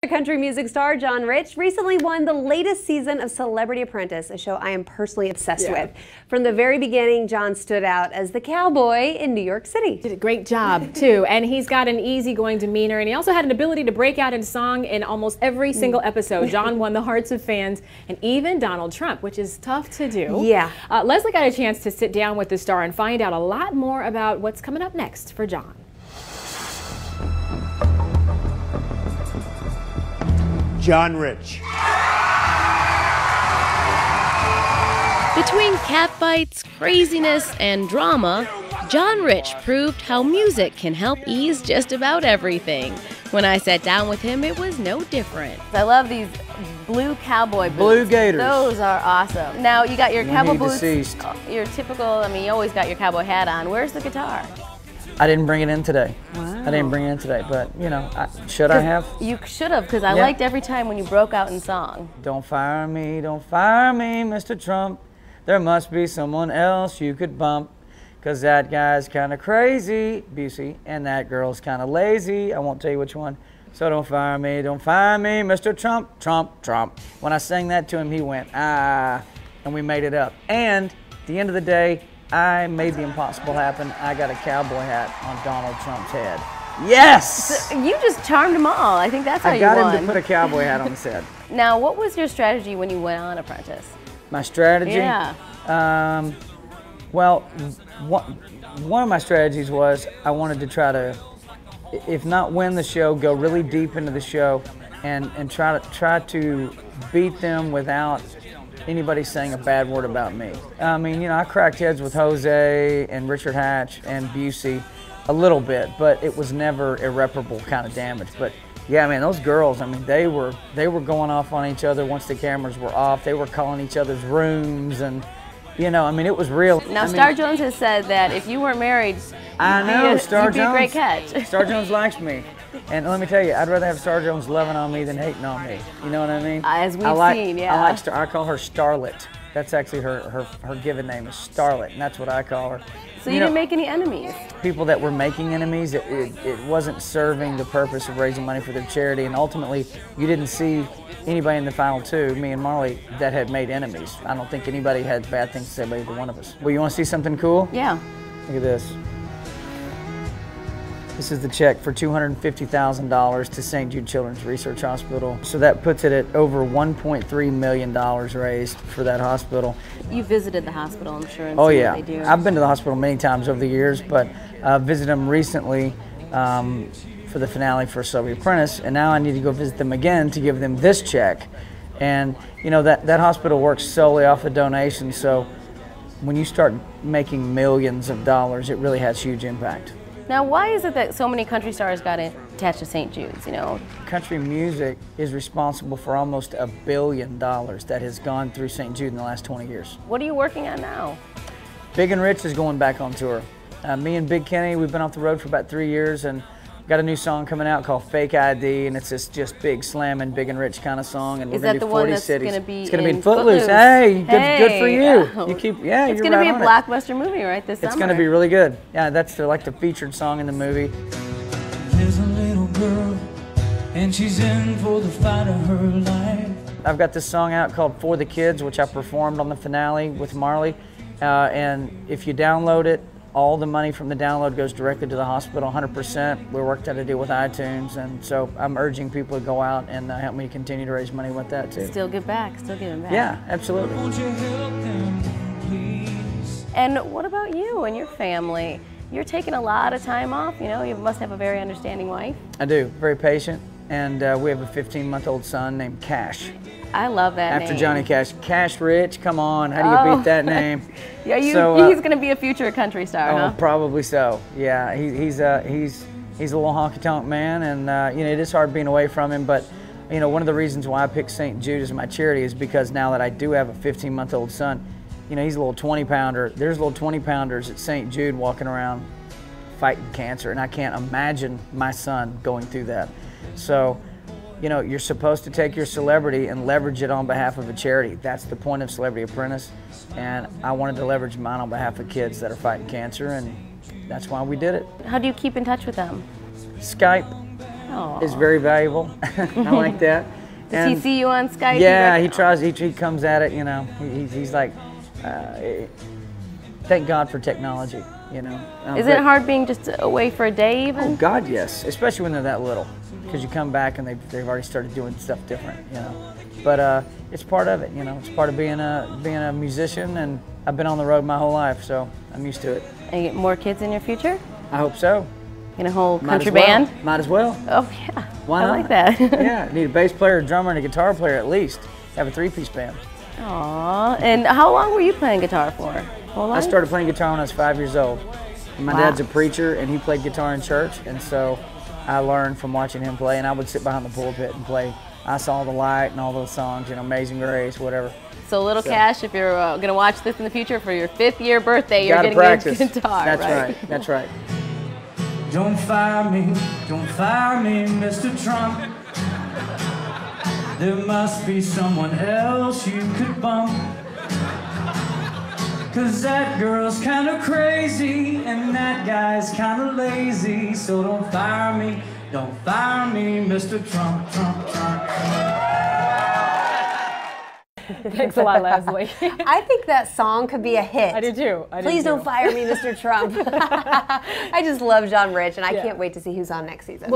Country music star John Rich recently won the latest season of Celebrity Apprentice, a show I am personally obsessed with. From the very beginning, John stood out as the cowboy in New York City. Did a great job too, and he's got an easygoing demeanor, and he also had an ability to break out in song in almost every single episode. John won the hearts of fans and even Donald Trump, which is tough to do. Yeah. Leslie got a chance to sit down with the star and find out a lot more about what's coming up next for John. John Rich. Between catfights, craziness, and drama, John Rich proved how music can help ease just about everything. When I sat down with him, it was no different. I love these blue cowboy boots. Blue Gators. Those are awesome. Now you got your cowboy boots. Deceased. Your typical, I mean, you always got your cowboy hat on. Where's the guitar? I didn't bring it in today. Wow. I didn't bring it in today, but you know, should I have? You should have, because I liked every time when you broke out in song. Don't fire me, Mr. Trump. There must be someone else you could bump, because that guy's kind of crazy, Busey, and that girl's kind of lazy. I won't tell you which one. So don't fire me, Mr. Trump, Trump, Trump. When I sang that to him, he went, ah, and we made it up. And at the end of the day, I made the impossible happen. I got a cowboy hat on Donald Trump's head. Yes! So you just charmed them all. I think that's how you won. I got him to put a cowboy hat on his head. Now, what was your strategy when you went on Apprentice? My strategy? Yeah. Well, one of my strategies was I wanted to try to, if not win the show, go really deep into the show and try to beat them without anybody saying a bad word about me. I mean, you know, I cracked heads with Jose and Richard Hatch and Busey a little bit, but it was never irreparable kind of damage. But yeah, man, those girls, I mean, they were going off on each other once the cameras were off. They were calling each other's rooms, and you know, I mean, it was real. Now, Star Jones has said that if you weren't married, I know, Star Jones, you'd be a great catch. Star Jones likes me. And let me tell you, I'd rather have Star Jones loving on me than hating on me. You know what I mean? As we've seen, yeah. I call her Starlet. That's actually her given name is Starlet, and that's what I call her. So you didn't make any enemies? People that were making enemies, it wasn't serving the purpose of raising money for their charity, and ultimately, you didn't see anybody in the final two, me and Marley, that had made enemies. I don't think anybody had bad things to say about either one of us. Well, you want to see something cool? Yeah. Look at this. This is the check for $250,000 to St. Jude Children's Research Hospital. So that puts it at over $1.3 million raised for that hospital. You visited the hospital, I'm sure, and oh seen yeah, what they do. I've been to the hospital many times over the years, but I visited them recently for the finale for Celebrity Apprentice, and now I need to go visit them again to give them this check. And you know, that hospital works solely off of donations, so when you start making millions of dollars, it really has huge impact. Now, why is it that so many country stars got attached to St. Jude's, you know? Country music is responsible for almost $1 billion that has gone through St. Jude in the last 20 years. What are you working on now? Big and Rich is going back on tour. Me and Big Kenny, we've been off the road for about 3 years, and got a new song coming out called Fake ID, and it's this just big slamming Big and Rich kind of song, and we're going to do 40 cities. It's going to be in Footloose. Hey, good for you. Oh. You keep, yeah, it's you're going to right be a blockbuster movie, right? This summer. It's going to be really good. Yeah, that's like the featured song in the movie. There's a little girl, and she's in for the fight of her life. I've got this song out called For the Kids, which I performed on the finale with Marley, and if you download it, all the money from the download goes directly to the hospital, 100%. We worked out a deal with iTunes, and so I'm urging people to go out and help me continue to raise money with that too. Still give back, still giving back. Yeah, absolutely. Won't you help them, please? And what about you and your family? You're taking a lot of time off, you know, you must have a very understanding wife. I do, very patient, and we have a 15-month-old son named Cash. I love that name. After Johnny Cash. Cash Rich, come on, how do you beat that name? Yeah, he's going to be a future country star, huh? Probably so. Yeah, he's a little honky-tonk man, and you know, it is hard being away from him. But you know, one of the reasons why I picked St. Jude as my charity is because now that I do have a 15-month-old son, you know, he's a little 20-pounder. There's little 20-pounders at St. Jude walking around fighting cancer, and I can't imagine my son going through that. So, you know, you're supposed to take your celebrity and leverage it on behalf of a charity. That's the point of Celebrity Apprentice, and I wanted to leverage mine on behalf of kids that are fighting cancer, and that's why we did it. How do you keep in touch with them? Skype, is very valuable. I like that. Does he see you on Skype? Yeah, he tries. He comes at it. You know, he's like, thank God for technology. You know. Isn't it hard being just away for a day even? Oh God, yes. Especially when they're that little, because you come back and they've already started doing stuff different. You know. But it's part of it. You know, it's part of being a musician, and I've been on the road my whole life, so I'm used to it. And you get more kids in your future? I hope so. In a whole country band? Might as well. Oh yeah. Why not? I like that. Yeah, need a bass player, a drummer, and a guitar player at least. Have a three-piece band. Aw. And how long were you playing guitar for? Whole life? I started playing guitar when I was 5 years old. And my dad's a preacher, and he played guitar in church, and so I learned from watching him play, and I would sit behind the pulpit and play I Saw the Light and all those songs, you know, Amazing Grace, whatever. So little Cash, if you're going to watch this in the future for your 5th year birthday, you're getting practice. into guitar, That's right? That's right. Don't fire me, Mr. Trump. There must be someone else you could bump. 'Cause that girl's kinda crazy and that guy's kinda lazy. So don't fire me, Mr. Trump, Trump, Trump. Thanks a lot, Leslie. I think that song could be a hit. I do too. Please don't fire me, Mr. Trump. I just love John Rich, and I can't wait to see who's on next season.